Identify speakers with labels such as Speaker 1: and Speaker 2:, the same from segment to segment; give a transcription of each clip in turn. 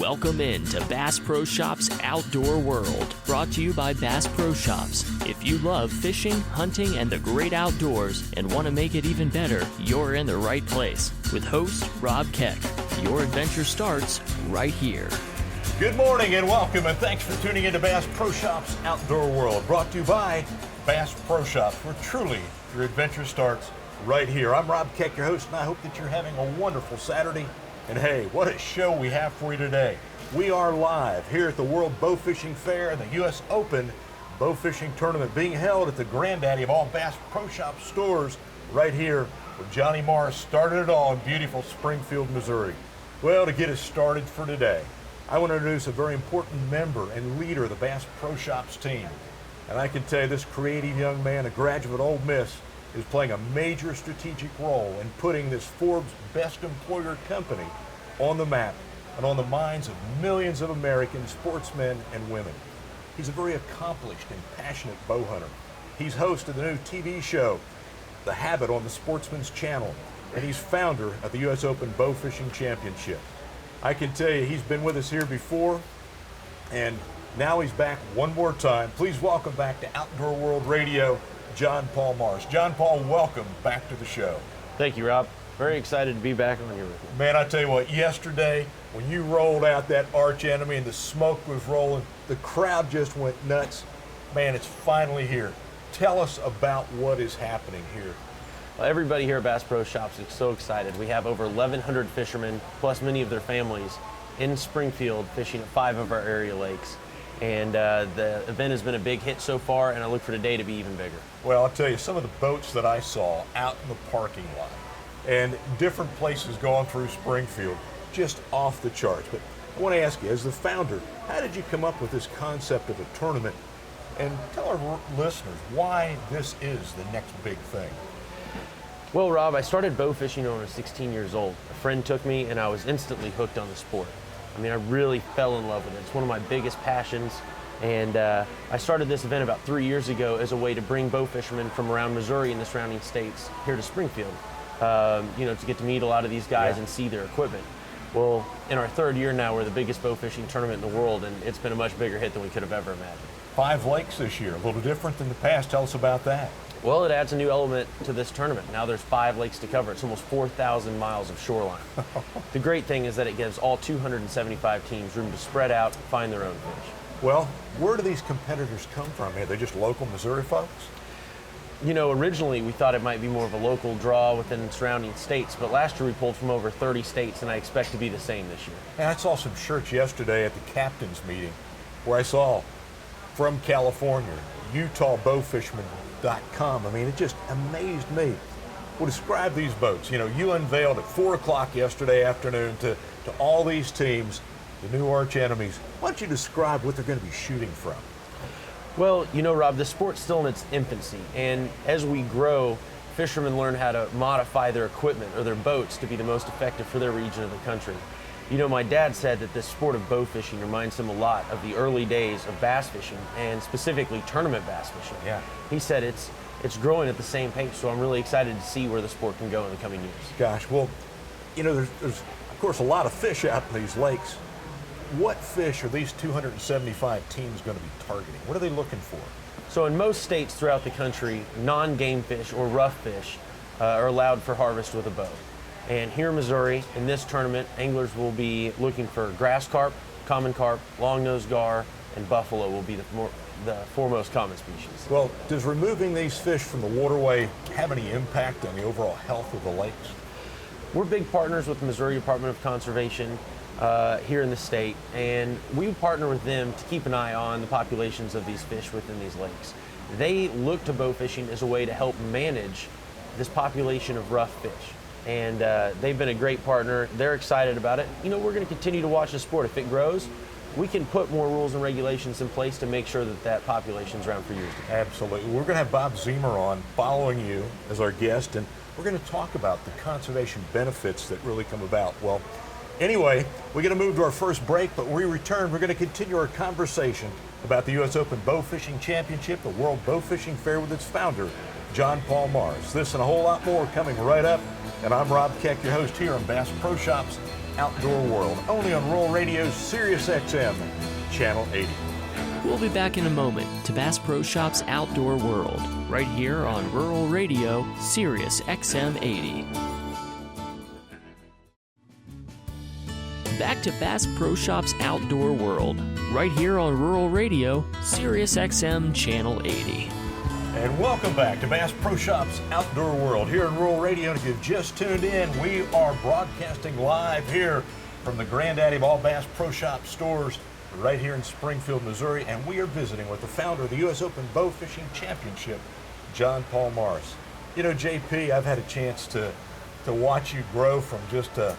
Speaker 1: Welcome in to Bass Pro Shops Outdoor World, brought to you by Bass Pro Shops. If you love fishing, hunting, and the great outdoors and want to make it even better, you're in the right place. With host Rob Keck, your adventure starts right here.
Speaker 2: Good morning and welcome, and thanks for tuning into Bass Pro Shops Outdoor World, brought to you by Bass Pro Shops, where truly your adventure starts right here. I'm Rob Keck, your host, and I hope that you're having a wonderful Saturday. And hey, what a show we have for you today. We are live here at the World Bowfishing Fair and the U.S. Open Bowfishing Tournament being held at the granddaddy of all Bass Pro Shop stores right here where Johnny Morris started it all in beautiful Springfield, Missouri. Well, to get us started for today, I want to introduce a very important member and leader of the Bass Pro Shops team. And I can tell you this creative young man, a graduate of Ole Miss, is playing a major strategic role in putting this Forbes Best Employer company on the map and on the minds of millions of American sportsmen and women. He's a very accomplished and passionate bow hunter. He's host of the new TV show, The Habit, on the Sportsman's Channel, and he's founder of the U.S. Open Bowfishing Championship. I can tell you he's been with us here before, and now he's back one more time. Please welcome back to Outdoor World Radio, John Paul Morris. John Paul, welcome back to the show.
Speaker 3: Thank you, Rob. Very excited to be back on here with you.
Speaker 2: Man, I tell you what, yesterday when you rolled out that arch enemy and the smoke was rolling, the crowd just went nuts. Man, it's finally here. Tell us about what is happening here.
Speaker 3: Well, everybody here at Bass Pro Shops is so excited. We have over 1,100 fishermen, plus many of their families, in Springfield fishing at 5 of our area lakes. And the event has been a big hit so far, and I look for today to be even bigger.
Speaker 2: Well, I'll tell you, some of the boats that I saw out in the parking lot and different places going through Springfield, just off the charts. But I want to ask you, as the founder, how did you come up with this concept of a tournament? And tell our listeners why this is the next big thing.
Speaker 3: Well, Rob, I started bow fishing when I was 16 years old. A friend took me, and I was instantly hooked on the sport. I mean, I really fell in love with it. It's one of my biggest passions. And I started this event about 3 years ago as a way to bring bow fishermen from around Missouri and the surrounding states here to Springfield, to get to meet a lot of these guys and see their equipment. Well, in our third year now, we're the biggest bow fishing tournament in the world, and it's been a much bigger hit than we could have ever imagined. 5 lakes this year, a little different than the past. Tell us about that. Well, it adds a new element to this tournament. Now there's 5 lakes to cover. It's almost 4,000 miles of shoreline. The great thing is that it gives all 275 teams room to spread out and find their own fish.
Speaker 2: Well, where do these competitors come from? Are they just local Missouri folks?
Speaker 3: You know, originally we thought it might be more of a local draw within surrounding states, but last year we pulled from over 30 states, and I expect to be the same this year.
Speaker 2: And I saw some shirts yesterday at the captain's meeting where I saw from California, UtahBowfisherman.com. I mean, it just amazed me. Well, describe these boats. You know, you unveiled at 4 o'clock yesterday afternoon to all these teams, the new arch enemies. Why don't you describe what they're going to be shooting from?
Speaker 3: Well, you know, Rob, the sport's still in its infancy, and as we grow, fishermen learn how to modify their equipment or their boats to be the most effective for their region of the country. You know, my dad said that this sport of bow fishing reminds him a lot of the early days of bass fishing, and specifically tournament bass fishing.
Speaker 2: Yeah.
Speaker 3: He said it's growing at the same pace, so I'm really excited to see where the sport can go in the coming years.
Speaker 2: Gosh, well, you know, there's of course a lot of fish out in these lakes. What fish are these 275 teams going to be targeting? What are they looking for?
Speaker 3: So in most states throughout the country, non-game fish or rough fish are allowed for harvest with a bow. And here in Missouri, in this tournament, anglers will be looking for grass carp, common carp, long-nosed gar, and buffalo will be the foremost common species.
Speaker 2: Well, does removing these fish from the waterway have any impact on the overall health of the lakes?
Speaker 3: We're big partners with the Missouri Department of Conservation here in the state, and we partner with them to keep an eye on the populations of these fish within these lakes. They look to bow fishing as a way to help manage this population of rough fish. And they've been a great partner. They're excited about it. You know, we're going to continue to watch the sport. If it grows, we can put more rules and regulations in place to make sure that that population's around for years to come.
Speaker 2: Absolutely. We're going to have Bob Ziehmer on following you as our guest, and we're going to talk about the conservation benefits that really come about. Well, anyway, we're going to move to our first break, but when we return, we're going to continue our conversation about the U.S. Open Bowfishing Championship, the World Bowfishing Fair, with its founder, John Paul Morris. This and a whole lot more coming right up. And I'm Rob Keck, your host here on Bass Pro Shops Outdoor World, only on Rural Radio's Sirius XM, Channel 80.
Speaker 1: We'll be back in a moment to Bass Pro Shops Outdoor World, right here on Rural Radio, Sirius XM 80. Back to Bass Pro Shops Outdoor World, right here on Rural Radio, Sirius XM Channel 80.
Speaker 2: And welcome back to Bass Pro Shops Outdoor World here in Rural Radio. And if you've just tuned in, we are broadcasting live here from the Granddaddy of all Bass Pro Shop stores right here in Springfield, Missouri. And we are visiting with the founder of the U.S. Open Bowfishing Championship, John Paul Morris. You know, JP, I've had a chance to watch you grow from just a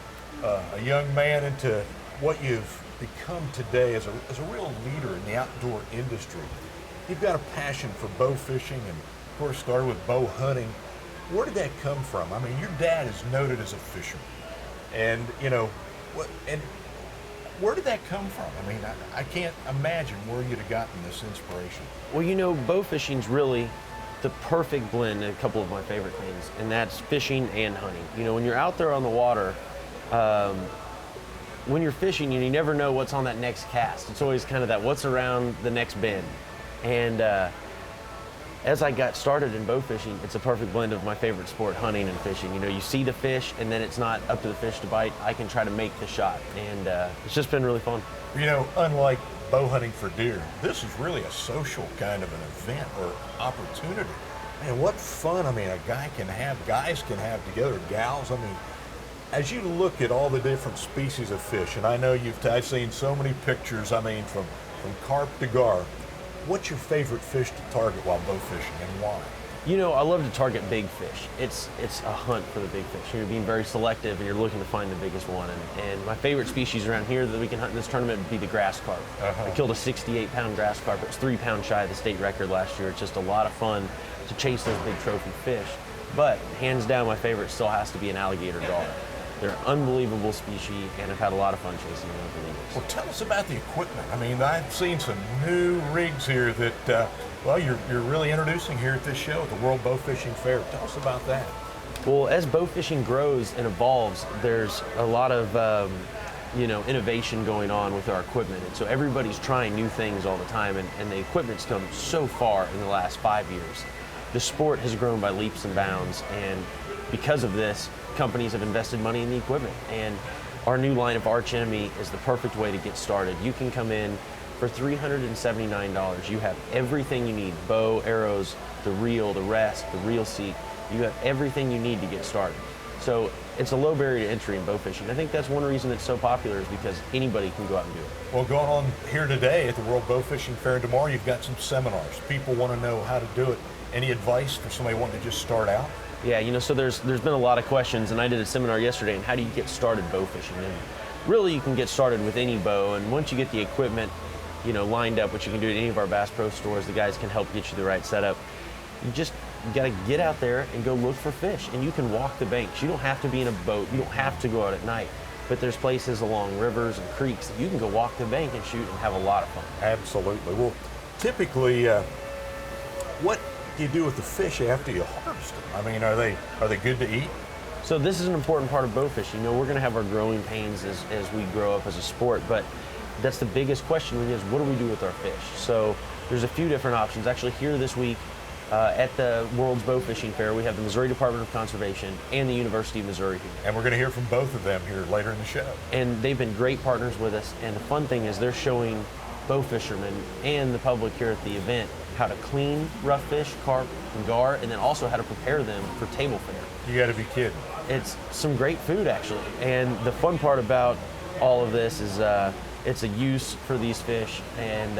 Speaker 2: young man into what you've become today as a real leader in the outdoor industry. You've got a passion for bow fishing and, of course, started with bow hunting. Where did that come from? I mean, your dad is noted as a fisherman. And, you know, where did that come from? I mean, I can't imagine where you'd have gotten this inspiration.
Speaker 3: Well, you know, bow fishing's really the perfect blend of a couple of my favorite things, and that's fishing and hunting. You know, when you're out there on the water, when you're fishing, you never know what's on that next cast. It's always kind of that what's around the next bend. And as I got started in bow fishing, it's a perfect blend of my favorite sport, hunting and fishing. You know, you see the fish, and then it's not up to the fish to bite. I can try to make the shot, and it's just been really fun.
Speaker 2: You know, unlike bow hunting for deer, this is really a social kind of an event or opportunity. Man, what fun, I mean, guys can have together, gals. I mean, as you look at all the different species of fish, and I know I've seen so many pictures, I mean, from carp to gar, what's your favorite fish to target while bow fishing, and why?
Speaker 3: You know, I love to target big fish. It's a hunt for the big fish. You're being very selective, and you're looking to find the biggest one. And my favorite species around here that we can hunt in this tournament would be the grass carp. I killed a 68-pound grass carp. It was 3 pounds shy of the state record last year. It's just a lot of fun to chase those big trophy fish. But hands down, my favorite still has to be an alligator gar. They're an unbelievable species, and I've had a lot of fun chasing them over the years.
Speaker 2: Well, tell us about the equipment. I mean, I've seen some new rigs here that, you're really introducing here at this show at the World Bowfishing Fair. Tell us about that.
Speaker 3: Well, as bow fishing grows and evolves, there's a lot of innovation going on with our equipment. And so everybody's trying new things all the time, and the equipment's come so far in the last 5 years. The sport has grown by leaps and bounds, and because of this, companies have invested money in the equipment. And our new line of Arch Enemy is the perfect way to get started. You can come in for $379. You have everything you need: bow, arrows, the reel, the rest, the reel seat. You have everything you need to get started. So it's a low barrier to entry in bow fishing. I think that's one reason it's so popular, is because anybody can go out and do it.
Speaker 2: Well, going on here today at the World Bowfishing Fair, and tomorrow you've got some seminars. People want to know how to do it. Any advice for somebody wanting to just start out?
Speaker 3: Yeah, you know, so there's been a lot of questions, and I did a seminar yesterday on how do you get started bow fishing. And really, you can get started with any bow, and once you get the equipment, lined up, which you can do at any of our Bass Pro stores, the guys can help get you the right setup. You got to get out there and go look for fish, and you can walk the banks. You don't have to be in a boat. You don't have to go out at night. But there's places along rivers and creeks that you can go walk the bank and shoot and have a lot of fun.
Speaker 2: Absolutely. Well, typically, what do you do with the fish after you harvest them? I mean, are they good to eat?
Speaker 3: So this is an important part of bow fishing. We're going to have our growing pains as we grow up as a sport, but that's the biggest question is, what do we do with our fish? So there's a few different options. Actually, here this week at the World's Bowfishing Fair, we have the Missouri Department of Conservation and the University of Missouri here.
Speaker 2: And we're going to hear from both of them here later in the show.
Speaker 3: And they've been great partners with us, and the fun thing is they're showing bow fishermen and the public here at the event how to clean rough fish, carp, and gar, and then also how to prepare them for table fare.
Speaker 2: You got to be kidding.
Speaker 3: It's some great food, actually. And the fun part about all of this is it's a use for these fish, and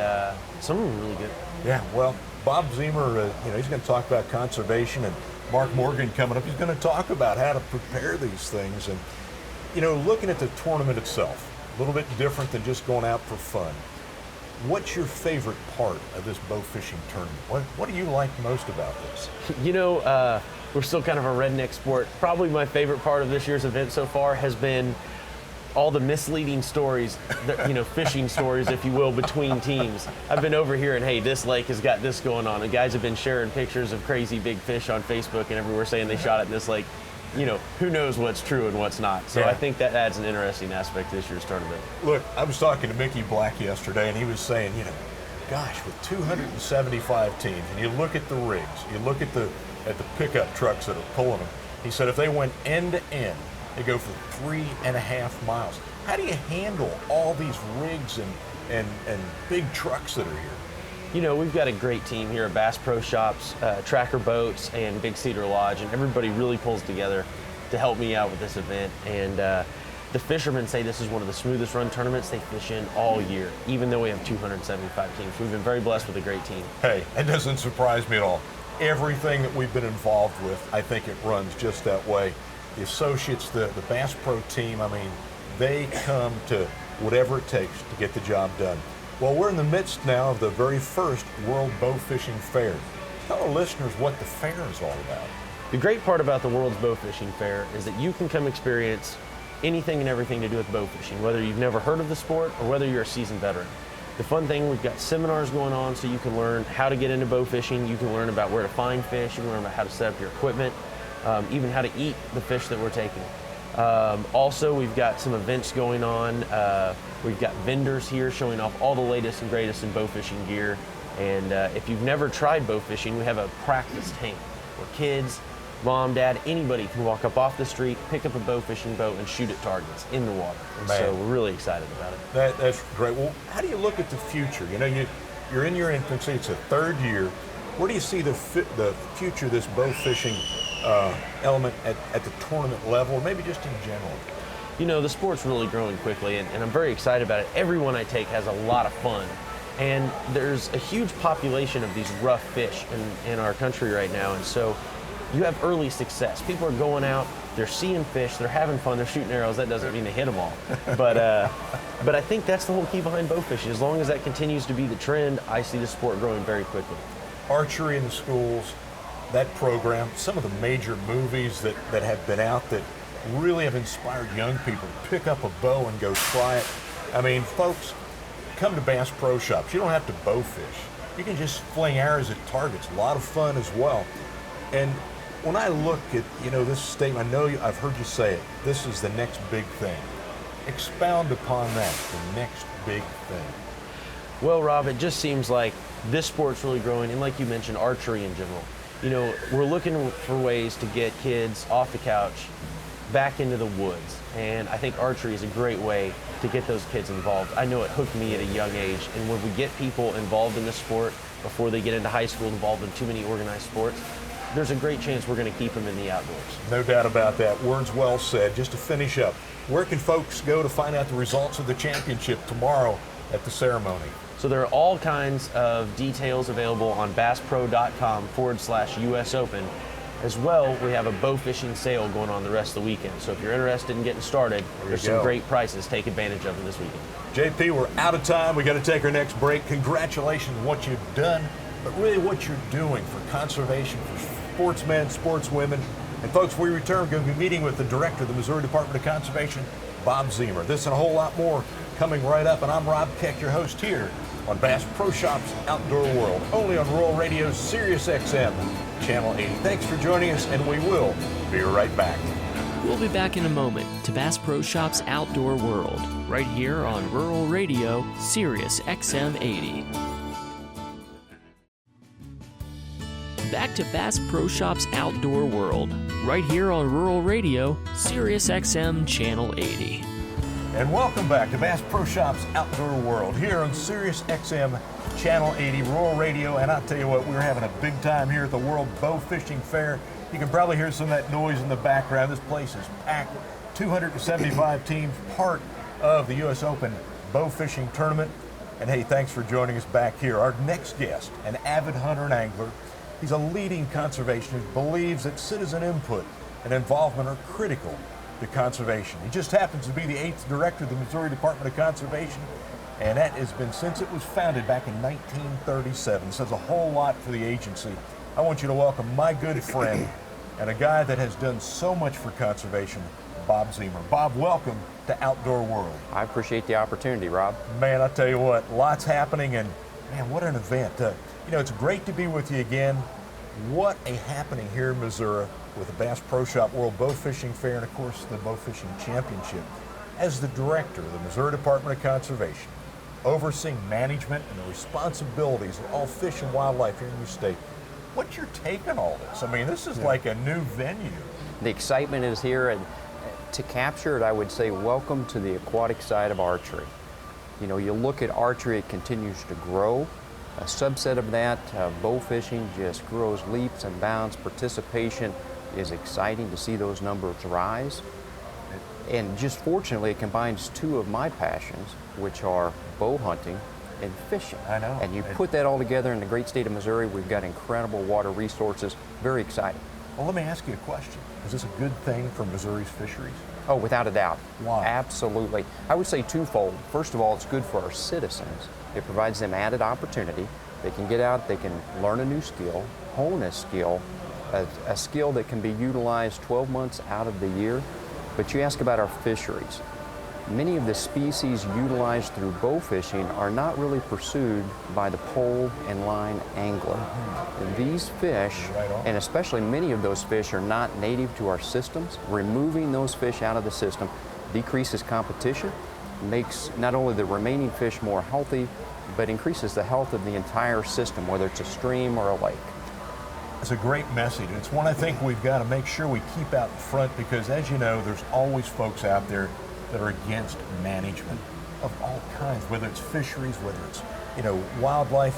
Speaker 3: some of them are really good.
Speaker 2: Yeah, well, Bob Ziehmer, he's going to talk about conservation, and Mark Morgan coming up, he's going to talk about how to prepare these things. And, looking at the tournament itself, a little bit different than just going out for fun. What's your favorite part of this bow fishing tournament? What do you like most about this?
Speaker 3: We're still kind of a redneck sport. Probably my favorite part of this year's event so far has been all the misleading stories, fishing stories, if you will, between teams. I've been over here and, hey, this lake has got this going on. The guys have been sharing pictures of crazy big fish on Facebook and everywhere saying they shot it in this lake. who knows what's true and what's not. So
Speaker 2: Yeah.
Speaker 3: I think that adds an interesting aspect to this year's tournament.
Speaker 2: Look, I was talking to Mickey Black yesterday, and he was saying, gosh, with 275 teams, and you look at the rigs, you look at the pickup trucks that are pulling them, he said if they went end to end, they go for 3.5 miles. How do you handle all these rigs and big trucks that are here?
Speaker 3: We've got a great team here at Bass Pro Shops, Tracker Boats, and Big Cedar Lodge, and everybody really pulls together to help me out with this event. And the fishermen say this is one of the smoothest run tournaments they fish in all year, even though we have 275 teams. We've been very blessed with a great team.
Speaker 2: Hey, it doesn't surprise me at all. Everything that we've been involved with, I think it runs just that way. The associates, the Bass Pro team, they come to whatever it takes to get the job done. Well, we're in the midst now of the very first World Bowfishing Fair. Tell our listeners what the fair is all about.
Speaker 3: The great part about the World's Bowfishing Fair is that you can come experience anything and everything to do with bowfishing, whether you've never heard of the sport or whether you're a seasoned veteran. The fun thing, we've got seminars going on so you can learn how to get into bowfishing, you can learn about where to find fish, you can learn about how to set up your equipment, even how to eat the fish that we're taking. Also, we've got some events going on. We've got vendors here showing off all the latest and greatest in bowfishing gear. And if you've never tried bowfishing, we have a practice tank where kids, mom, dad, anybody can walk up off the street, pick up a bowfishing boat, and shoot at targets in the water. And so we're really excited about it.
Speaker 2: That's great. Well, how do you look at the future? You're in your infancy. It's a third year. Where do you see the future of this bowfishing element at the tournament level, or maybe just in general?
Speaker 3: The sport's really growing quickly, and I'm very excited about it. Everyone I take has a lot of fun. And there's a huge population of these rough fish in our country right now, and so you have early success. People are going out, they're seeing fish, they're having fun, they're shooting arrows. That doesn't mean they hit them all. But I think that's the whole key behind bowfishing. As long as that continues to be the trend, I see the sport growing very quickly.
Speaker 2: Archery in the schools, that program, some of the major movies that have been out that really have inspired young people to pick up a bow and go try it. Folks, come to Bass Pro Shops. You don't have to bowfish. You can just fling arrows at targets. A lot of fun as well. And when I look at, this statement, I know I've heard you say it, this is the next big thing. Expound upon that, the next big thing.
Speaker 3: Well, Rob, it just seems like this sport's really growing, and like you mentioned, archery in general. We're looking for ways to get kids off the couch back into the woods, and I think archery is a great way to get those kids involved. I know it hooked me at a young age, and when we get people involved in this sport before they get into high school, involved in too many organized sports, there's a great chance we're going to keep them in the outdoors.
Speaker 2: No doubt about that. Words well said. Just to finish up, where can folks go to find out the results of the championship tomorrow at the ceremony?
Speaker 3: So there are all kinds of details available on basspro.com/US Open. As well, we have a bow fishing sale going on the rest of the weekend. So if you're interested in getting started, there's some great prices. Take advantage of them this weekend.
Speaker 2: JP, we're out of time. We got to take our next break. Congratulations on what you've done, but really what you're doing for conservation, for sportsmen, sportswomen. And folks, when we return, we're going to be meeting with the director of the Missouri Department of Conservation, Bob Ziehmer. This and a whole lot more coming right up. And I'm Rob Keck, your host here on Bass Pro Shops Outdoor World, only on Rural Radio's Sirius XM, Channel 80. Thanks for joining us, and we will be right back.
Speaker 1: We'll be back in a moment to Bass Pro Shops Outdoor World, right here on Rural Radio, Sirius XM 80. Back to Bass Pro Shops Outdoor World, right here on Rural Radio, Sirius XM Channel 80.
Speaker 2: And welcome back to Bass Pro Shops Outdoor World here on Sirius XM Channel 80 Rural Radio. And I'll tell you what, we're having a big time here at the World Bowfishing Fair. You can probably hear some of that noise in the background. This place is packed. 275 teams, part of the U.S. Open Bowfishing Tournament. And hey, thanks for joining us back here. Our next guest, an avid hunter and angler. He's a leading conservationist, believes that citizen input and involvement are critical to conservation. He just happens to be the 8th director of the Missouri Department of Conservation, and that has been since it was founded back in 1937. Says a whole lot for the agency. I want you to welcome my good friend and a guy that has done so much for conservation, Bob Ziehmer. Bob, welcome to Outdoor World.
Speaker 4: I appreciate the opportunity, Rob.
Speaker 2: Man, I tell you what, lots happening, and man, what an event. It's great to be with you again. What a happening here in Missouri. with the Bass Pro Shop World Bowfishing Fair and, of course, the Bowfishing Championship. As the director of the Missouri Department of Conservation, overseeing management and the responsibilities of all fish and wildlife here in the state, what's your take on all this? I mean, this is like a new venue.
Speaker 4: The excitement is here, and to capture it, I would say welcome to the aquatic side of archery. You know, you look at archery, it continues to grow. A subset of that, bow fishing, just grows leaps and bounds. Participation is exciting to see those numbers rise. And just fortunately, it combines two of my passions, which are bow hunting and fishing.
Speaker 2: I know.
Speaker 4: And you put that all together in the great state of Missouri, we've got incredible water resources. Very exciting.
Speaker 2: Well, let me ask you a question. Is this a good thing for Missouri's fisheries?
Speaker 4: Oh, without a doubt.
Speaker 2: Why?
Speaker 4: Absolutely. I would say twofold. First of all, it's good for our citizens. It provides them added opportunity. They can get out, they can learn a new skill, hone a skill that can be utilized 12 months out of the year. But you ask about our fisheries. Many of the species utilized through bow fishing are not really pursued by the pole and line angler. These fish, and especially many of those fish, are not native to our systems. Removing those fish out of the system decreases competition, makes not only the remaining fish more healthy, but increases the health of the entire system, whether it's a stream or a lake.
Speaker 2: It's a great message. It's one I think we've got to make sure we keep out in front, because as you know, there's always folks out there that are against management of all kinds, whether it's fisheries, whether it's, you know, wildlife.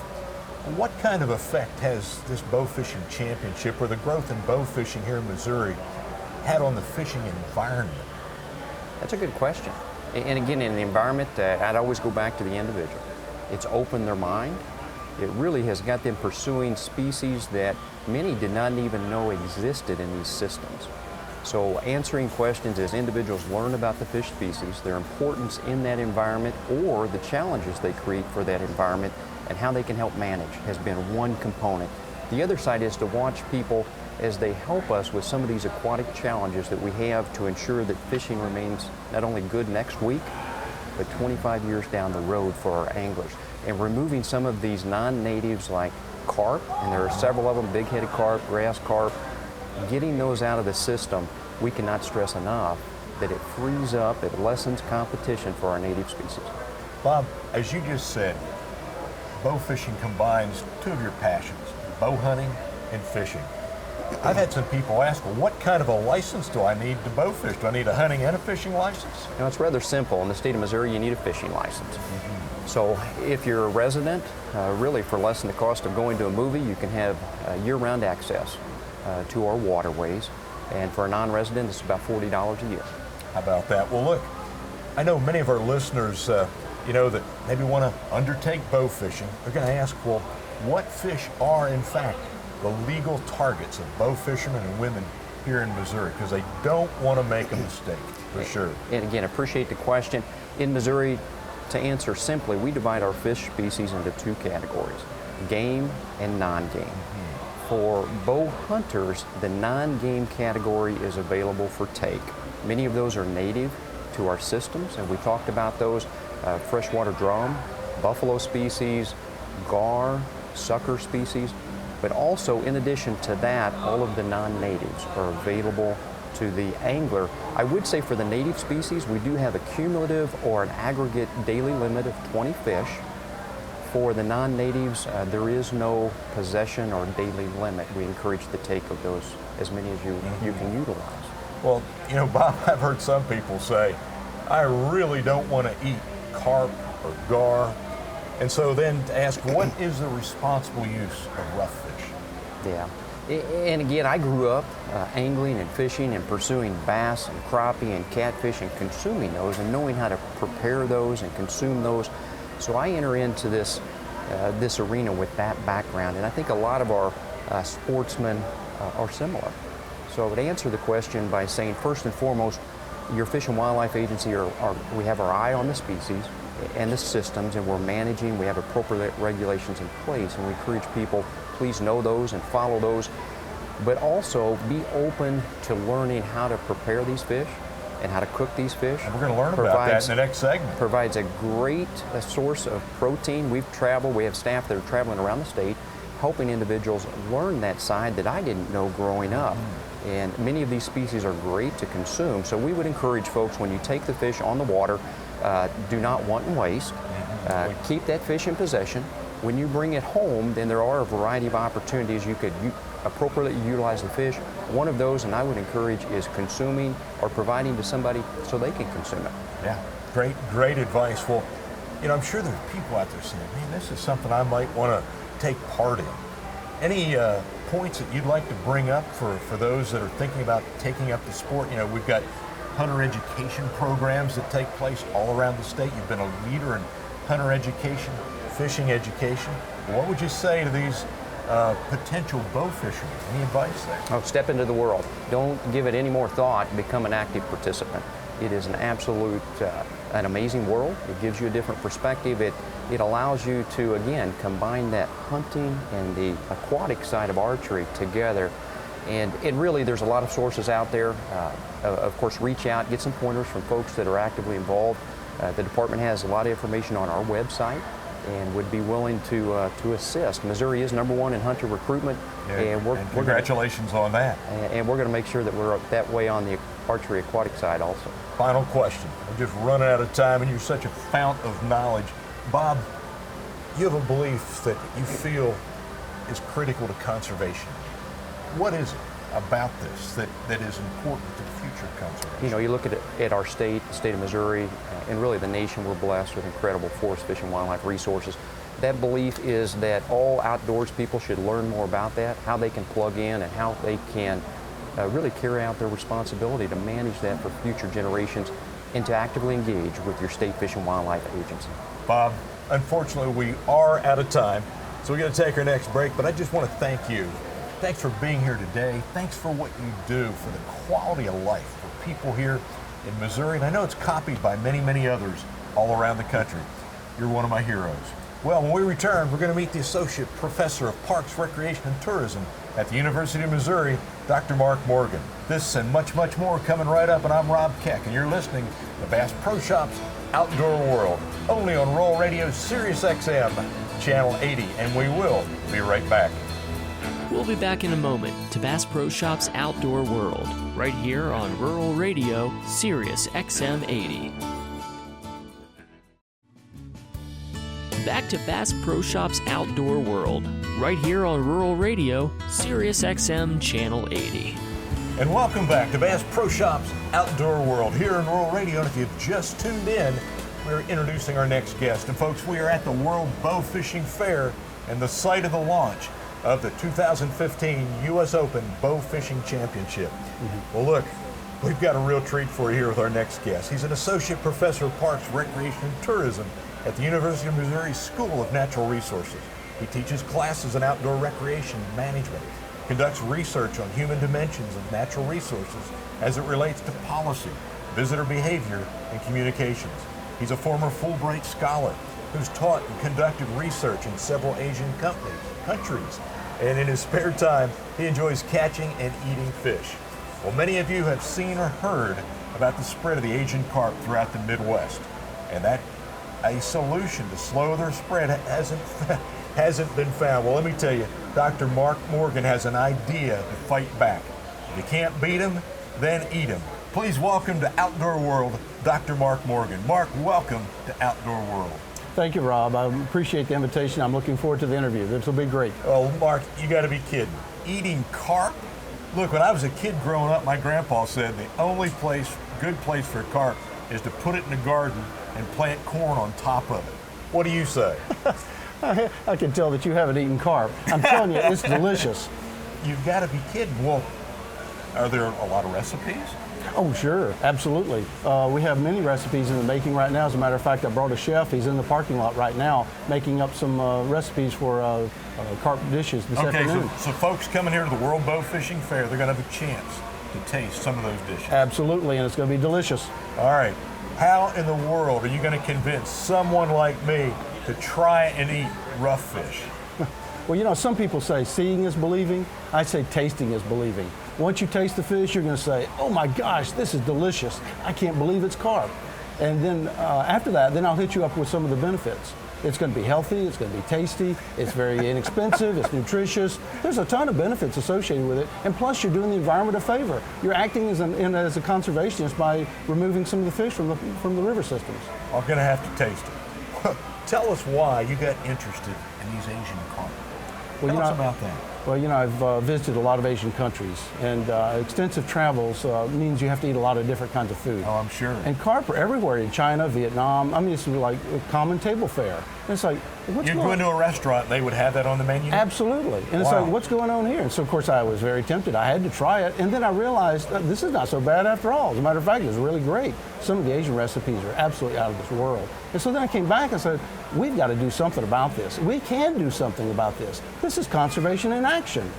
Speaker 2: What kind of effect has this Bowfishing Championship or the growth in bow fishing here in Missouri had on the fishing environment?
Speaker 4: That's a good question. And again, in the environment, I'd always go back to the individual. It's opened their mind. It really has got them pursuing species that many did not even know existed in these systems. So answering questions as individuals learn about the fish species, their importance in that environment, or the challenges they create for that environment, and how they can help manage has been one component. The other side is to watch people as they help us with some of these aquatic challenges that we have to ensure that fishing remains not only good next week, but 25 years down the road for our anglers. And removing some of these non-natives like carp, and there are several of them, big-headed carp, grass carp, getting those out of the system, we cannot stress enough that it frees up, it lessens competition for our native species.
Speaker 2: Bob, as you just said, bow fishing combines two of your passions, bow hunting and fishing. I've had some people ask, well, what kind of a license do I need to bow fish? Do I need a hunting and a fishing license?
Speaker 4: Now, it's rather simple. In the state of Missouri, you need a fishing license. So if you're a resident, really for less than the cost of going to a movie, you can have year-round access to our waterways. And for a non-resident, it's about $40 a year.
Speaker 2: How about that? Well, look, I know many of our listeners, you know, that maybe want to undertake bow fishing. They're going to ask, well, what fish are, in fact, the legal targets of bow fishermen and women here in Missouri? Because they don't want to make a mistake, for sure.
Speaker 4: And again, appreciate the question. In Missouri, to answer simply, we divide our fish species into two categories, game and non-game. For bow hunters, the non-game category is available for take. Many of those are native to our systems, and we talked about those, freshwater drum, buffalo species, gar, sucker species, but also in addition to that, all of the non-natives are available to the angler. I would say for the native species, we do have a cumulative or an aggregate daily limit of 20 fish. For the non-natives, there is no possession or daily limit. We encourage the take of those, as many as you can utilize.
Speaker 2: Well, you know, Bob, I've heard some people say, I really don't want to eat carp or gar. And so then to ask, what is the responsible use of rough fish?
Speaker 4: Yeah. And again, I grew up angling and fishing and pursuing bass and crappie and catfish and consuming those and knowing how to prepare those and consume those. So I enter into this arena with that background, and I think a lot of our sportsmen are similar. So to answer the question by saying, first and foremost, your Fish and Wildlife Agency, we have our eye on the species and the systems, and we're managing, we have appropriate regulations in place, and we encourage people, please know those and follow those, but also be open to learning how to prepare these fish and how to cook these fish.
Speaker 2: And we're going to learn about that in the next segment.
Speaker 4: Provides a great source of protein. We have staff that are traveling around the state helping individuals learn that side that I didn't know growing up. And many of these species are great to consume, so we would encourage folks, when you take the fish on the water, do not want and waste. Keep that fish in possession. When you bring it home, then there are a variety of opportunities you could appropriately utilize the fish. One of those, and I would encourage, is consuming or providing to somebody so they can consume it.
Speaker 2: Yeah, great advice. Well, you know, I'm sure there's people out there saying, man, this is something I might want to take part in. Any points that you'd like to bring up for those that are thinking about taking up the sport? You know, we've got hunter education programs that take place all around the state. You've been a leader in hunter education, fishing education. What would you say to these potential bow fishermen? Any advice there?
Speaker 4: Oh, step into the world. Don't give it any more thought. Become an active participant. It is an absolute, an amazing world. It gives you a different perspective. It allows you to, again, combine that hunting and the aquatic side of archery together. And really, there's a lot of sources out there. Of course, reach out, get some pointers from folks that are actively involved. The department has a lot of information on our website and would be willing to assist. Missouri is #1 in hunter recruitment,
Speaker 2: and congratulations on that.
Speaker 4: And we're going to make sure that we're that way on the archery aquatic side also.
Speaker 2: Final question. I'm just running out of time, and you're such a fount of knowledge. Bob, you have a belief that you feel is critical to conservation. What is it about this that is important to future conservation?
Speaker 4: You know, you look at our state, the state of Missouri, and really the nation, we're blessed with incredible forest, fish, and wildlife resources. That belief is that all outdoors people should learn more about that, how they can plug in and how they can really carry out their responsibility to manage that for future generations and to actively engage with your state fish and wildlife agency.
Speaker 2: Bob, unfortunately we are out of time, so we're going to take our next break, but I just want to thank you. Thanks for being here today. Thanks for what you do for the quality of life for people here in Missouri, and I know it's copied by many, many others all around the country. You're one of my heroes. Well, when we return, we're going to meet the Associate Professor of Parks, Recreation, and Tourism at the University of Missouri, Dr. Mark Morgan. This and much, much more coming right up, and I'm Rob Keck, and you're listening to Bass Pro Shops Outdoor World, only on Rural Radio Sirius XM, Channel 80, and we will be right back.
Speaker 1: We'll be back in a moment to Bass Pro Shops Outdoor World, right here on Rural Radio Sirius XM 80. Back to Bass Pro Shops Outdoor World, right here on Rural Radio, Sirius XM Channel 80.
Speaker 2: And welcome back to Bass Pro Shops Outdoor World here in Rural Radio. And if you've just tuned in, we're introducing our next guest. And folks, we are at the World Bowfishing Fair and the site of the launch of the 2015 U.S. Open Bowfishing Championship. Well, look, we've got a real treat for you here with our next guest. He's an Associate Professor of Parks, Recreation, and Tourism at the University of Missouri School of Natural Resources. He teaches classes in outdoor recreation management, conducts research on human dimensions of natural resources as it relates to policy, visitor behavior, and communications. He's a former Fulbright scholar who's taught and conducted research in several Asian countries. And in his spare time, he enjoys catching and eating fish. Well, many of you have seen or heard about the spread of the Asian carp throughout the Midwest, and that a solution to slow their spread hasn't been found. Well, let me tell you, Dr. Mark Morgan has an idea to fight back. If you can't beat them, then eat them. Please welcome to Outdoor World, Dr. Mark Morgan. Mark, welcome to Outdoor World.
Speaker 5: Thank you, Rob. I appreciate the invitation. I'm looking forward to the interview. This will be great.
Speaker 2: Oh, Mark, you got to be kidding. Eating carp? Look, when I was a kid growing up, my grandpa said the only good place for carp is to put it in the garden and plant corn on top of it. What do you say?
Speaker 5: I can tell that you haven't eaten carp. I'm telling you, it's delicious.
Speaker 2: You've got to be kidding. Well, are there a lot of recipes?
Speaker 5: Oh, sure, absolutely. We have many recipes in the making right now. As a matter of fact, I brought a chef. He's in the parking lot right now making up some recipes for carp dishes this afternoon.
Speaker 2: So folks coming here to the World Bowfishing Fair, they're going to have a chance to taste some of those dishes.
Speaker 5: Absolutely, and it's going to be delicious.
Speaker 2: All right. How in the world are you going to convince someone like me to try and eat rough fish?
Speaker 5: Well, you know, some people say seeing is believing. I say tasting is believing. Once you taste the fish, you're going to say, oh my gosh, this is delicious. I can't believe it's carp. And then after that, then I'll hit you up with some of the benefits. It's going to be healthy, it's going to be tasty, it's very inexpensive, it's nutritious. There's a ton of benefits associated with it, and plus you're doing the environment a favor. You're acting as a conservationist by removing some of the fish from the river systems.
Speaker 2: I'm going to have to taste it. Tell us why you got interested in these Asian carp. Tell us about that.
Speaker 5: Well, I've visited a lot of Asian countries, and extensive travels means you have to eat a lot of different kinds of food.
Speaker 2: Oh, I'm sure.
Speaker 5: And carp are everywhere in China, Vietnam. I mean, it's like a common table fare. And it's like,
Speaker 2: You'd go into a restaurant, they would have that on the menu?
Speaker 5: Absolutely. And it's like, what's going on here? And so, of course, I was very tempted. I had to try it. And then I realized this is not so bad after all. As a matter of fact, it's really great. Some of the Asian recipes are absolutely out of this world. And so then I came back and said, we've got to do something about this. We can do something about this. This is conservation in action.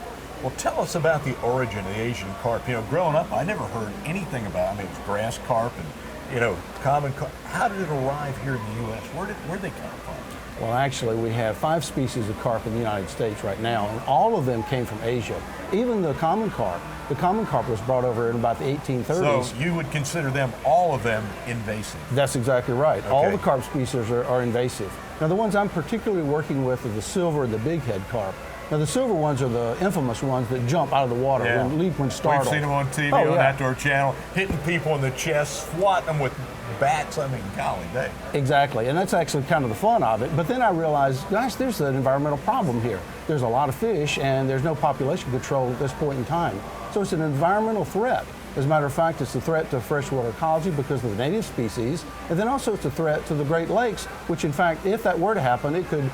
Speaker 2: Well, tell us about the origin of the Asian carp. Growing up, I never heard anything about it. It's grass carp and, common carp. How did it arrive here in the U.S.? Where'd they come from?
Speaker 5: Well, actually, we have 5 species of carp in the United States right now, and all of them came from Asia. Even the common carp. The common carp was brought over in about the 1830s.
Speaker 2: So you would consider all of them invasive?
Speaker 5: That's exactly right.
Speaker 2: Okay.
Speaker 5: All the carp species are invasive. Now, the ones I'm particularly working with are the silver and the big head carp. Now, the silver ones are the infamous ones that jump out of the water and leap when startled.
Speaker 2: We've seen them on TV, on Outdoor Channel, hitting people in the chest, swatting them with bats. I mean, golly day.
Speaker 5: Exactly, and that's actually kind of the fun of it. But then I realized, gosh, there's an environmental problem here. There's a lot of fish, and there's no population control at this point in time. So it's an environmental threat. As a matter of fact, it's a threat to freshwater ecology because of the native species, and then also it's a threat to the Great Lakes, which in fact, if that were to happen, it could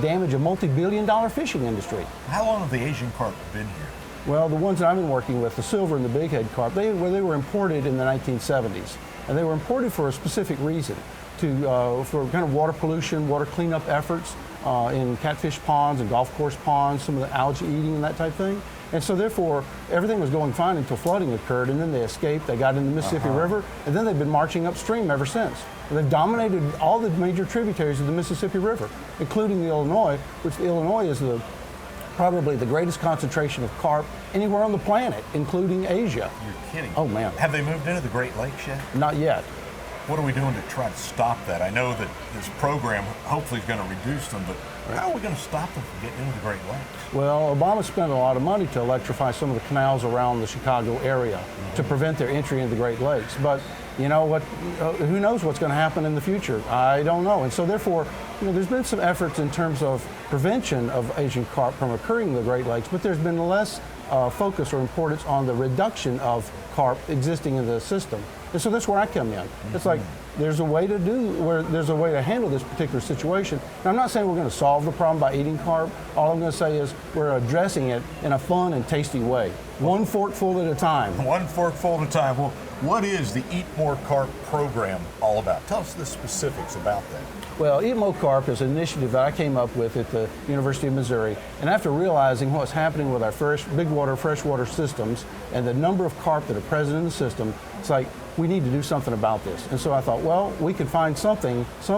Speaker 5: damage a multi-billion-dollar fishing industry.
Speaker 2: How long have the Asian carp been here?
Speaker 5: Well, the ones that I've been working with, the silver and the big head carp, they were imported in the 1970s, and they were imported for a specific reason, for kind of water pollution, water cleanup efforts in catfish ponds and golf course ponds, some of the algae eating and that type of thing. And so therefore, everything was going fine until flooding occurred, and then they escaped, they got in the Mississippi River, and then they've been marching upstream ever since. And they've dominated all the major tributaries of the Mississippi River, including the Illinois, which the Illinois is probably the greatest concentration of carp anywhere on the planet, including Asia.
Speaker 2: You're kidding.
Speaker 5: Oh, man.
Speaker 2: Have they moved into the Great Lakes yet?
Speaker 5: Not yet.
Speaker 2: What are we doing to try to stop that? I know that this program hopefully is going to reduce them, but how are we going to stop them from getting into the Great Lakes?
Speaker 5: Well, Obama spent a lot of money to electrify some of the canals around the Chicago area to prevent their entry into the Great Lakes. But you know what? Who knows what's going to happen in the future? I don't know. And so therefore, there's been some efforts in terms of prevention of Asian carp from occurring in the Great Lakes, but there's been less focus or importance on the reduction of carp existing in the system. And so that's where I come in. It's like there's a way to handle this particular situation. And I'm not saying we're going to solve the problem by eating carp. All I'm going to say is we're addressing it in a fun and tasty way, one forkful at a time.
Speaker 2: One forkful at a time. Well, what is the Eat More Carp program all about? Tell us the specifics about that.
Speaker 5: Well, Eat More Carp is an initiative that I came up with at the University of Missouri. And after realizing what's happening with our big water, freshwater systems and the number of carp that are present in the system, it's like, we need to do something about this. And so I thought, well, we could find some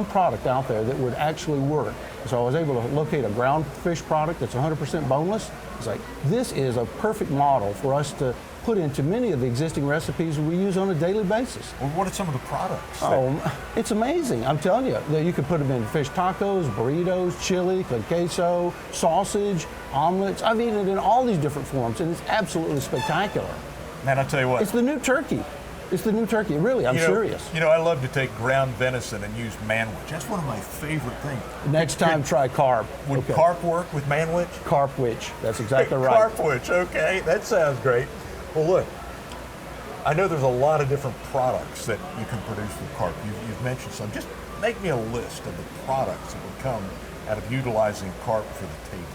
Speaker 5: product out there that would actually work. So I was able to locate a ground fish product that's 100% boneless. It's like, this is a perfect model for us to put into many of the existing recipes we use on a daily basis.
Speaker 2: Well, what are some of the products?
Speaker 5: Oh, it's amazing. I'm telling you, that you could put them in fish tacos, burritos, chili, con queso, sausage, omelets. I've eaten it in all these different forms, and it's absolutely spectacular.
Speaker 2: Man, I'll tell you what.
Speaker 5: It's the new turkey. It's the new turkey, really, I'm serious.
Speaker 2: I love to take ground venison and use manwich. That's one of my favorite things.
Speaker 5: Next time, try carp.
Speaker 2: Would carp work with manwich?
Speaker 5: Carpwich, that's exactly right.
Speaker 2: Carpwich, okay, that sounds great. Well, look, I know there's a lot of different products that you can produce with carp. You've mentioned some. Just make me a list of the products that would come out of utilizing carp for the table.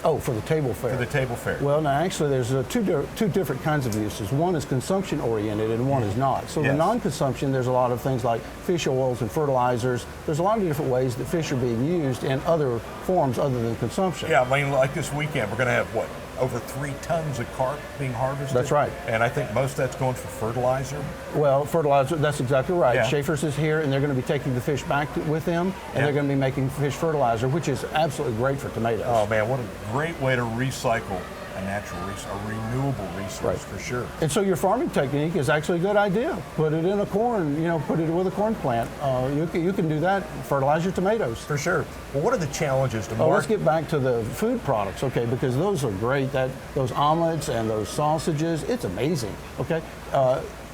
Speaker 5: Oh, for the table fare.
Speaker 2: For the table fare.
Speaker 5: Well, now actually there's two different kinds of uses. One is consumption oriented and one is not. So the non-consumption, there's a lot of things like fish oils and fertilizers. There's a lot of different ways that fish are being used in other forms other than consumption.
Speaker 2: Yeah, I mean, like this weekend, we're going to have what? Over 3 tons of carp being harvested?
Speaker 5: That's right.
Speaker 2: And I think most of that's going for fertilizer?
Speaker 5: Well, fertilizer, that's exactly right.
Speaker 2: Yeah.
Speaker 5: Schafer's is here, and they're going to be taking the fish back with them, and they're going to be making fish fertilizer, which is absolutely great for tomatoes.
Speaker 2: Oh, man, what a great way to recycle a natural resource, a renewable resource for sure.
Speaker 5: And so your farming technique is actually a good idea. Put it in a corn, put it with a corn plant. You can do that, fertilize your tomatoes.
Speaker 2: For sure. Well, what are the challenges to
Speaker 5: Let's get back to the food products, okay, because those are great. Those omelets and those sausages, it's amazing, okay?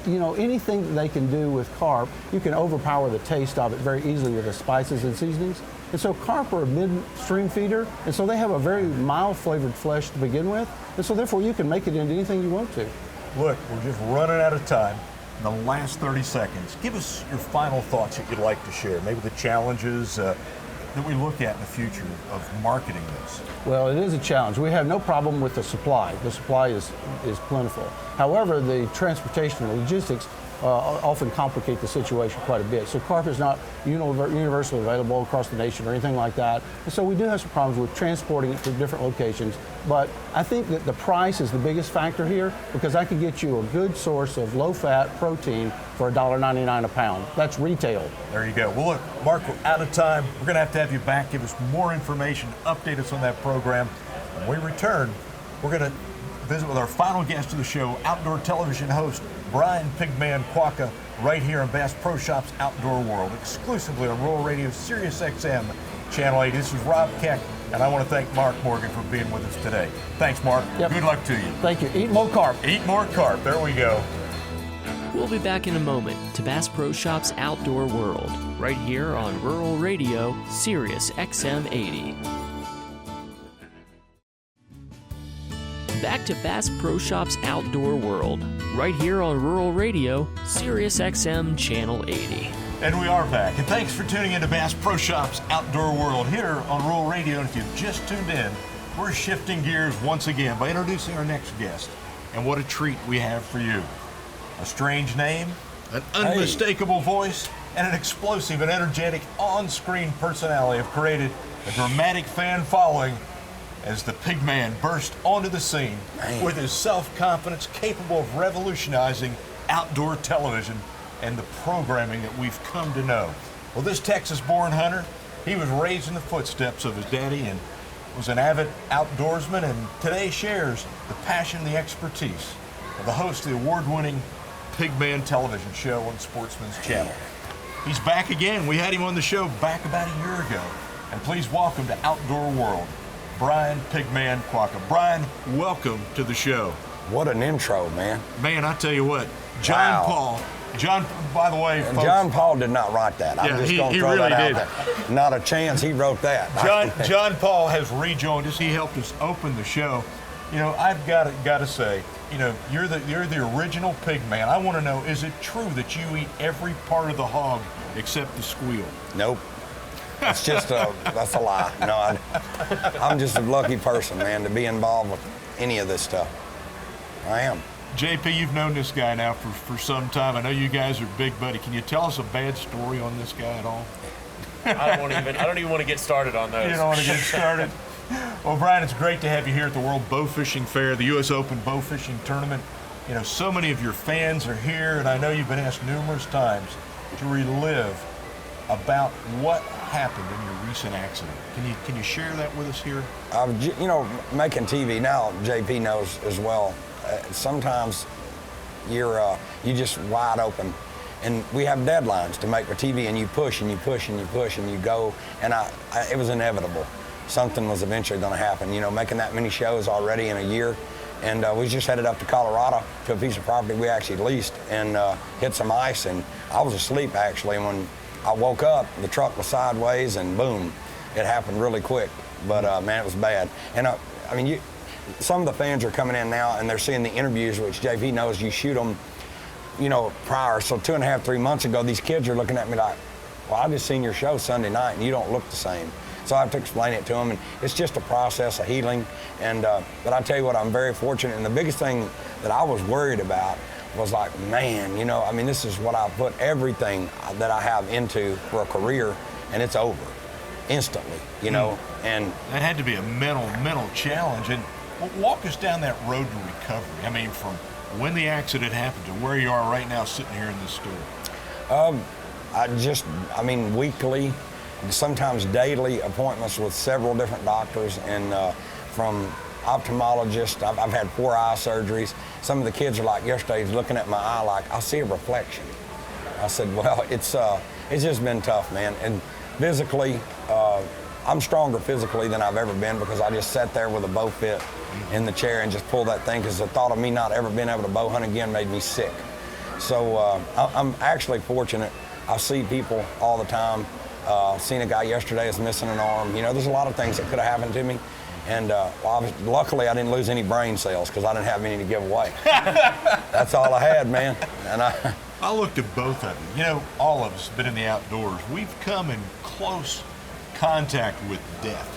Speaker 5: Anything that they can do with carp, you can overpower the taste of it very easily with the spices and seasonings. And so carp are a midstream feeder, and so they have a very mild flavored flesh to begin with, and so therefore you can make it into anything you want to.
Speaker 2: Look, we're just running out of time. In the last 30 seconds, give us your final thoughts that you'd like to share, maybe the challenges that we look at in the future of marketing this.
Speaker 5: Well, it is a challenge. We have no problem with the supply. The supply is plentiful. However, the transportation and logistics often complicate the situation quite a bit. So carp is not universally available across the nation or anything like that. And so we do have some problems with transporting it to different locations. But I think that the price is the biggest factor here, because I can get you a good source of low-fat protein for $1.99 a pound. That's retail.
Speaker 2: There you go. Well, look, Mark, we're out of time. We're going to have you back, give us more information, update us on that program. When we return, we're going to visit with our final guest of the show, outdoor television host Brian Pigman Quaca, right here on Bass Pro Shops Outdoor World, exclusively on Rural Radio Sirius XM Channel 8. This is Rob Keck, and I want to thank Mark Morgan for being with us today. Thanks, Mark.
Speaker 5: Yep.
Speaker 2: Good luck to you.
Speaker 5: Thank you. Eat more carp.
Speaker 2: Eat more carp. There we go.
Speaker 1: We'll be back in a moment to Bass Pro Shops Outdoor World, right here on Rural Radio Sirius XM 80. Back to Bass Pro Shops Outdoor World, right here on Rural Radio, Sirius XM Channel 80.
Speaker 2: And we are back. And thanks for tuning in to Bass Pro Shops Outdoor World here on Rural Radio. And if you've just tuned in, we're shifting gears once again by introducing our next guest. And what a treat we have for you. A strange name, an unmistakable voice, and an explosive and energetic on-screen personality have created a dramatic fan following as the Pigman burst onto the scene with his self-confidence, capable of revolutionizing outdoor television and the programming that we've come to know. Well, this Texas-born hunter, he was raised in the footsteps of his daddy and was an avid outdoorsman, and today shares the passion and the expertise of the host of the award-winning Pigman television show on Sportsman's Channel. He's back again. We had him on the show back about a year ago. And please welcome to Outdoor World, Brian Pigman Quaca. Brian, welcome to the show.
Speaker 6: What an intro, man.
Speaker 2: Man, I tell you what, John Paul, by the way, folks,
Speaker 6: John Paul did not write that. I'm just going to throw
Speaker 2: really
Speaker 6: that out there. Not a chance he wrote that.
Speaker 2: John Paul has rejoined us. He helped us open the show. I've got to say, you're the original Pigman. I want to know, is it true that you eat every part of the hog except the squeal?
Speaker 6: Nope. It's just that's a lie. No, I'm just a lucky person, man, to be involved with any of this stuff. I am.
Speaker 2: JP, you've known this guy now for some time. I know you guys are big buddy. Can you tell us a bad story on this guy at all?
Speaker 3: I don't even want to get started on those.
Speaker 2: You don't want to get started? Well, Brian, it's great to have you here at the World Bowfishing Fair, the U.S. Open Bowfishing Tournament. So many of your fans are here, and I know you've been asked numerous times to relive about what happened in your recent accident. Can you share that with us here?
Speaker 6: Making TV now, JP knows as well. Sometimes you're just wide open, and we have deadlines to make the TV, and you push and you push and you push and you go, and it was inevitable. Something was eventually going to happen. Making that many shows already in a year, and we just headed up to Colorado to a piece of property we actually leased and hit some ice, and I was asleep actually when I woke up. The truck was sideways, and boom, it happened really quick. But man, it was bad. And some of the fans are coming in now, and they're seeing the interviews, which JP knows you shoot them, prior. So 2.5, 3 months ago, these kids are looking at me like, well, I just seen your show Sunday night, and you don't look the same. So I have to explain it to them, and it's just a process of healing. And but I tell you what, I'm very fortunate. And the biggest thing that I was worried about was like, man, this is what I put everything that I have into for a career, and it's over instantly, and
Speaker 2: that had to be a mental challenge. And walk us down that road to recovery. From when the accident happened to where you are right now sitting here in this store.
Speaker 6: Weekly, sometimes daily appointments with several different doctors, and from ophthalmologist. I've had 4 eye surgeries. Some of the kids are like yesterday looking at my eye like, I see a reflection. I said, well, it's just been tough, man. And physically, I'm stronger physically than I've ever been because I just sat there with a bow fit in the chair and just pulled that thing because the thought of me not ever being able to bow hunt again made me sick. So I'm actually fortunate. I see people all the time. Seen a guy yesterday that's missing an arm. You know, there's a lot of things that could have happened to me. And luckily, I didn't lose any brain cells because I didn't have any to give away. That's all I had, man. And
Speaker 2: I looked at both of you. You know, all of us have been in the outdoors. We've come in close contact with death.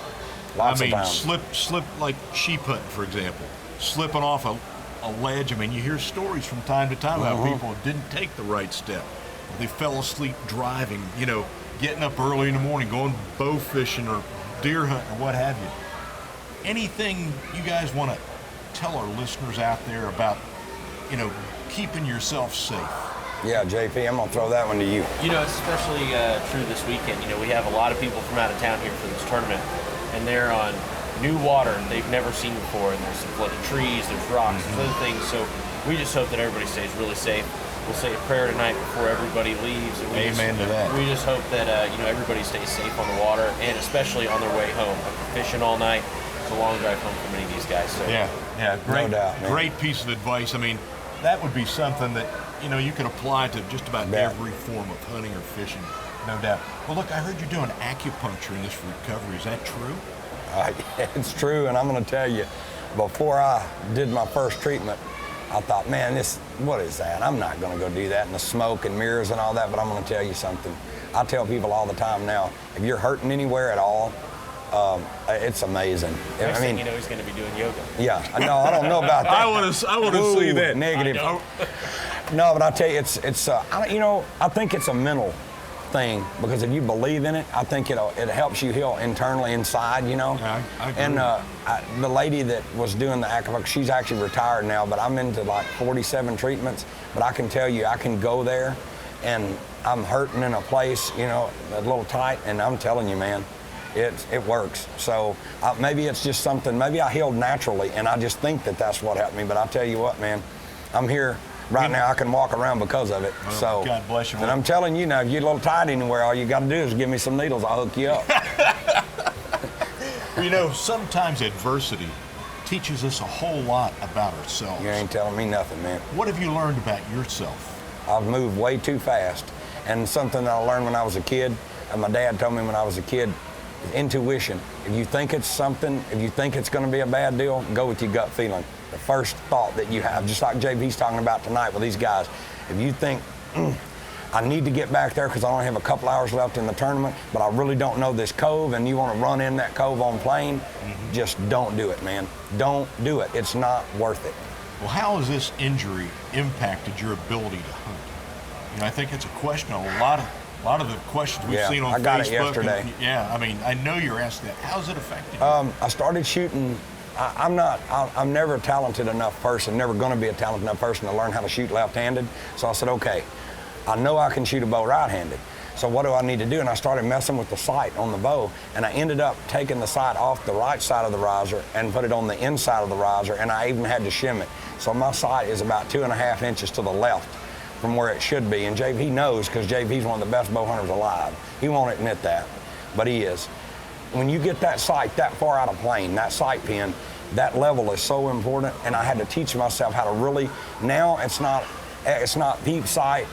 Speaker 6: Lots of times.
Speaker 2: slip like sheep hunting, for example. Slipping off a ledge. I mean, you hear stories from time to time about people who didn't take the right step. They fell asleep driving, you know, getting up early in the morning, going bow fishing or deer hunting or what have you. Anything you guys want to tell our listeners out there about, you know, keeping yourself safe?
Speaker 6: Yeah, JP, I'm going to throw that one to you.
Speaker 3: You know, it's especially true this weekend. You know, we have a lot of people from out of town here for this tournament, and they're on new water they've never seen before, and there's some flooded trees, there's rocks, there's other things. So we just hope that everybody stays really safe. We'll say a prayer tonight before everybody leaves. And
Speaker 2: Amen to that.
Speaker 3: We just hope that you know, everybody stays safe on the water, and especially on their way home. After fishing all night, it's a long drive home for many of these guys. So.
Speaker 2: Yeah, great,
Speaker 6: No doubt, man.
Speaker 2: great piece of advice. I mean, that would be something that, you know, you could apply to just about every form of hunting or fishing, no doubt. Well, look, I heard you're doing acupuncture in this recovery. Is that true?
Speaker 6: It's true, and I'm going to tell you, before I did my first treatment, I thought, man, what is that? I'm not going to go do that in the smoke and mirrors and all that, but I'm going to tell you something. I tell people all the time now, if you're hurting anywhere at all, it's amazing.
Speaker 3: Next thing you know, he's going to be doing yoga.
Speaker 6: Yeah, no, I don't know about that.
Speaker 2: I want to see that.
Speaker 6: Negative. No, but I tell you, you know, I think it's a mental thing because if you believe in it, I think it helps you heal internally inside, you know.
Speaker 2: Yeah, I agree.
Speaker 6: And the lady that was doing the acupuncture, she's actually retired now, but I'm into like 47 treatments. But I can tell you, I can go there, and I'm hurting in a place, you know, a little tight, and I'm telling you, man, it works. So maybe it's just something. Maybe I healed naturally, and I just think that that's what helped me. But I tell you what, man, I'm here. Right now, I can walk around because of it.
Speaker 2: Well,
Speaker 6: so,
Speaker 2: God bless you.
Speaker 6: And I'm telling you now, if you're a little tight anywhere, all you got to do is give me some needles. I'll hook you up.
Speaker 2: You know, sometimes adversity teaches us a whole lot about ourselves.
Speaker 6: You ain't telling me nothing, man.
Speaker 2: What have you learned about yourself?
Speaker 6: I've moved way too fast. And something that I learned when I was a kid, and my dad told me when I was a kid, is intuition. If you think it's something, if you think it's going to be a bad deal, go with your gut feeling. The first thought that you have, just like JV's talking about tonight with these guys, if you think, I need to get back there because I only have a couple hours left in the tournament, but I really don't know this cove, and you want to run in that cove on plane, just don't do it, man. Don't do it. It's not worth it.
Speaker 2: Well, how has this injury impacted your ability to hunt? You know, I think it's a question a lot of the questions we've seen on Facebook.
Speaker 6: I got it yesterday.
Speaker 2: I mean, I know you're asked that. How's it affected you?
Speaker 6: I started shooting. I'm never a talented enough person, never going to be a talented enough person to learn how to shoot left-handed. So I said, okay, I know I can shoot a bow right-handed. So what do I need to do? And I started messing with the sight on the bow, and I ended up taking the sight off the right side of the riser and put it on the inside of the riser, and I even had to shim it. So my sight is about 2.5 inches to the left from where it should be. And JV knows, because JV's one of the best bow hunters alive. He won't admit that, but he is. When you get that sight that far out of plane, that sight pin, that level is so important, and I had to teach myself how to really, now it's not peep sight,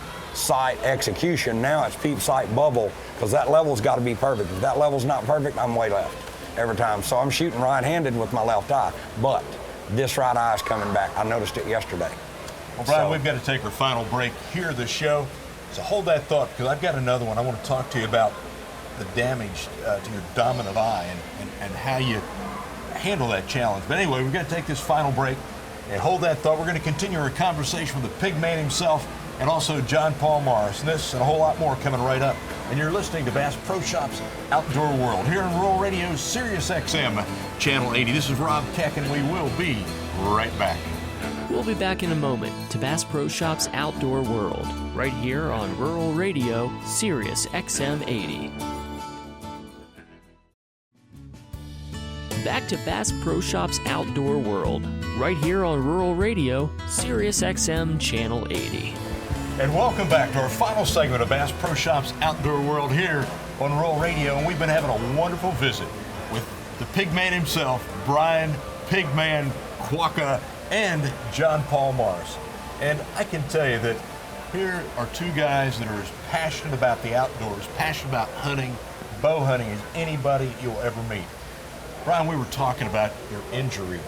Speaker 6: execution, now it's peep sight bubble, because that level's got to be perfect. If that level's not perfect, I'm way left every time. So I'm shooting right-handed with my left eye, but this right eye is coming back. I noticed it yesterday.
Speaker 2: Well, Brian, we've got to take our final break here of the show, so hold that thought, because I've got another one. I want to talk to you about the damage to your dominant eye and how you handle that challenge. But anyway, we're going to take this final break and hold that thought. We're going to continue our conversation with the Pigman himself and also John Paul Morris. And this and a whole lot more coming right up. And you're listening to Bass Pro Shops Outdoor World here on Rural Radio Sirius XM Channel 80. This is Rob Keck, and we will be right back.
Speaker 1: We'll be back in a moment to Bass Pro Shops Outdoor World right here on Rural Radio Sirius XM 80. back to Bass Pro Shops Outdoor World, right here on Rural Radio, Sirius XM Channel 80.
Speaker 2: And welcome back to our final segment of Bass Pro Shops Outdoor World here on Rural Radio. And we've been having a wonderful visit with the Pigman himself, Brian Pigman Quaca, and John Paul Mars. And I can tell you that here are two guys that are as passionate about the outdoors, passionate about hunting, bow hunting, as anybody you'll ever meet. Brian, we were talking about your injury.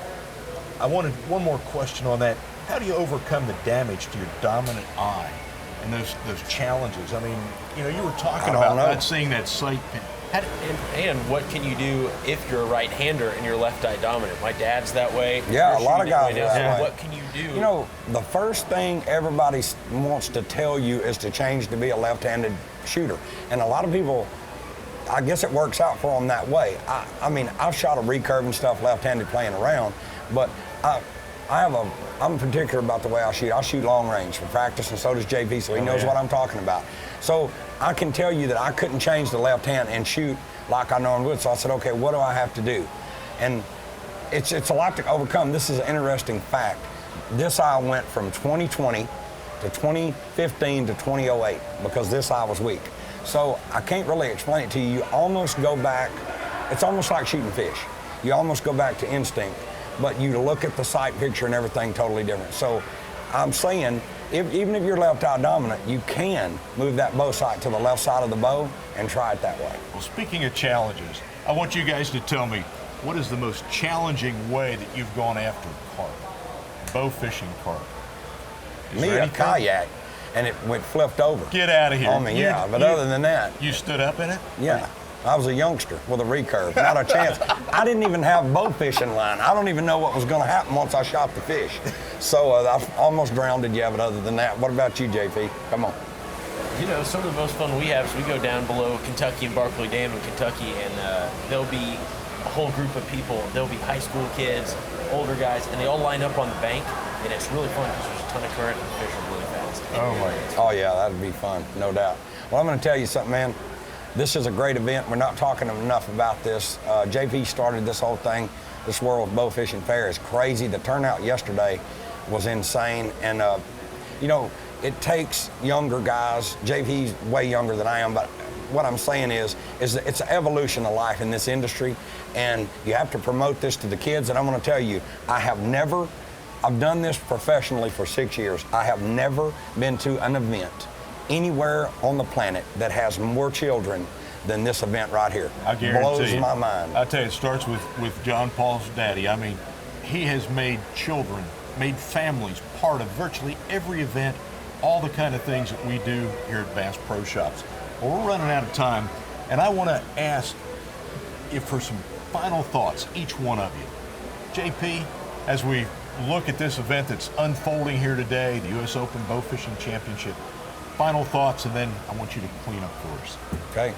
Speaker 2: I wanted one more question on that. How do you overcome the damage to your dominant eye and those challenges? I mean, you know, you were talking about not seeing that sight.
Speaker 3: And what can you do if you're a right-hander and you're left eye dominant? My dad's that way.
Speaker 6: Yeah, a lot of guys are that way.
Speaker 3: What can you do?
Speaker 6: You know, the first thing everybody wants to tell you is to change to be a left-handed shooter. And a lot of people, I guess it works out for them that way. I mean, I've shot a recurve and stuff left-handed playing around, but I'm particular about the way I shoot. I shoot long range for practice, and so does JP, so he knows what I'm talking about. So I can tell you that I couldn't change the left hand and shoot like I normally would. So I said, okay, what do I have to do? And it's a lot to overcome. This is an interesting fact. This eye went from 2020 to 2015 to 2008 because this eye was weak. So I can't really explain it to you. You almost go back, it's almost like shooting fish. You almost go back to instinct, but you look at the sight picture and everything totally different. So I'm saying, even if you're left eye dominant, you can move that bow sight to the left side of the bow and try it that way.
Speaker 2: Well, speaking of challenges, I want you guys to tell me, what is the most challenging way that you've gone after carp, bow fishing carp?
Speaker 6: Me, a kayak, and it went flipped over.
Speaker 2: Get out of here.
Speaker 6: On me, yeah, but other than that.
Speaker 2: You stood up in it?
Speaker 6: Yeah. I was a youngster with a recurve, not a chance. I didn't even have bow fishing line. I don't even know what was going to happen once I shot the fish. So I almost drowned you, but other than that, what about you, JP? Come on.
Speaker 3: You know, some of the most fun we have is we go down below Kentucky and Barkley Dam in Kentucky, and there'll be a whole group of people. There'll be high school kids, older guys, and they all line up on the bank, and it's really fun because there's a ton of current and the fish are really fast.
Speaker 2: Oh, my God.
Speaker 6: Oh, yeah, that'd be fun, no doubt. Well, I'm going to tell you something, man. This is a great event. We're not talking enough about this. JP started this whole thing. This World Bow Fishing Fair is crazy. The turnout yesterday was insane. And, you know, it takes younger guys. JP's way younger than I am, but what I'm saying is that it's an evolution of life in this industry, and you have to promote this to the kids. And I'm going to tell you, I've done this professionally for 6 years. I have never been to an event anywhere on the planet that has more children than this event right here.
Speaker 2: I guarantee
Speaker 6: blows my mind.
Speaker 2: I tell you, it starts with John Paul's daddy. I mean, he has made children, made families part of virtually every event, all the kind of things that we do here at Bass Pro Shops. Well, we're running out of time, and I want to ask if for some final thoughts, each one of you. JP, as we look at this event that's unfolding here today, the U.S. Open Bowfishing Championship, final thoughts, and then I want you to clean up for us.
Speaker 6: Okay.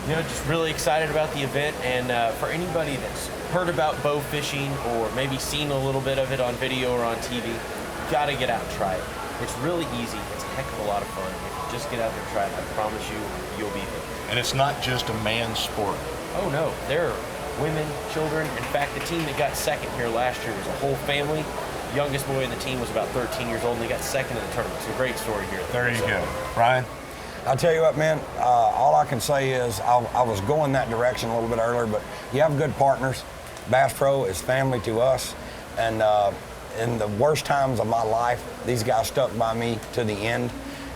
Speaker 3: You know, just really excited about the event, and for anybody that's heard about bow fishing or maybe seen a little bit of it on video or on TV, you gotta get out and try it. It's really easy. It's a heck of a lot of fun. If you just get out there and try it, I promise you, you'll be hooked.
Speaker 2: And it's not just a man's sport.
Speaker 3: Oh no, there are women, children. In fact, the team that got second here last year was a whole family. The youngest boy in the team was about 13 years old, and they got second in the tournament. It's a great story here.
Speaker 2: There you go. Ryan?
Speaker 6: I'll tell you what, man, all I can say is I was going that direction a little bit earlier, but you have good partners. Bass Pro is family to us, and in the worst times of my life, these guys stuck by me to the end.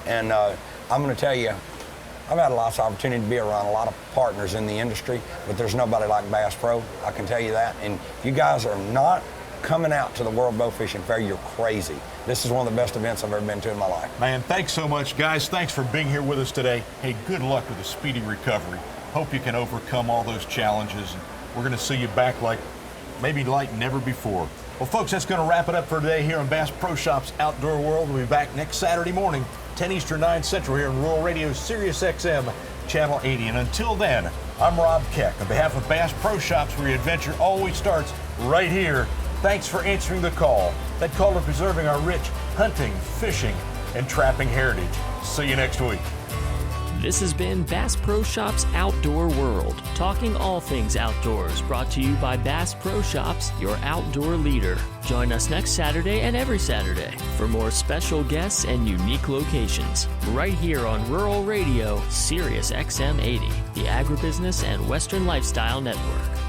Speaker 6: And I'm going to tell you, I've had lots of opportunity to be around a lot of partners in the industry, but there's nobody like Bass Pro, I can tell you that. And if you guys are not coming out to the World Bowfishing Fair, you're crazy. This is one of the best events I've ever been to in my life.
Speaker 2: Man, thanks so much, guys. Thanks for being here with us today. Hey, good luck with a speedy recovery. Hope you can overcome all those challenges. We're going to see you back like never before. Well, folks, that's going to wrap it up for today here on Bass Pro Shops Outdoor World. We'll be back next Saturday morning, 10 Eastern, 9 Central, here in Rural Radio, Sirius XM, Channel 80. And until then, I'm Rob Keck. On behalf of Bass Pro Shops, where your adventure always starts right here, thanks for answering the call. That call to preserving our rich hunting, fishing, and trapping heritage. See you next week.
Speaker 1: This has been Bass Pro Shops Outdoor World, talking all things outdoors, brought to you by Bass Pro Shops, your outdoor leader. Join us next Saturday and every Saturday for more special guests and unique locations, right here on Rural Radio, Sirius XM 80, the Agribusiness and Western Lifestyle Network.